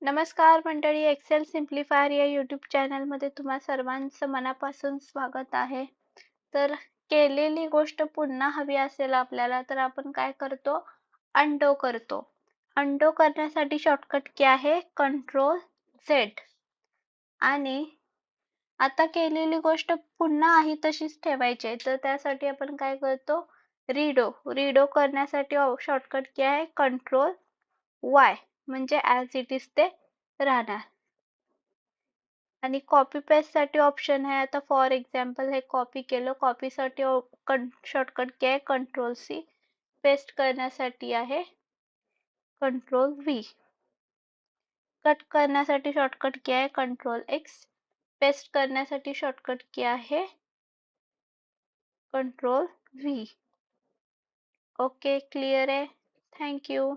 नमस्कार मंडळी, एक्सेल सिम्प्लिफायर या यूट्यूब चॅनलमध्ये तुम्हा सर्वांचं मनापासून स्वागत आहे. तर केलेली गोष्ट पुन्हा हवी असेल आपल्याला तर आपण काय करतो? अनडो करतो. अनडो करण्यासाठी शॉर्टकट की आहे कंट्रोल झेड. आणि आता केलेली गोष्ट पुन्हा आहे तशीच ठेवायची आहे, तर त्यासाठी आपण काय करतो? रीडो करण्यासाठी शॉर्टकट की आहे कंट्रोल वाय, म्हणजे ॲज इट इज ते राहणार. आणि कॉपी पेस्ट साठी ऑप्शन आहे. आता फॉर एक्झाम्पल हे कॉपी केलं, कॉपी साठी शॉर्टकट की आहे कंट्रोल सी. पेस्ट करण्यासाठी आहे कंट्रोल व्ही. कट करण्यासाठी शॉर्टकट की आहे कंट्रोल एक्स. पेस्ट करण्यासाठी शॉर्टकट की आहे कंट्रोल व्ही. ओके, क्लिअर आहे. Thank you.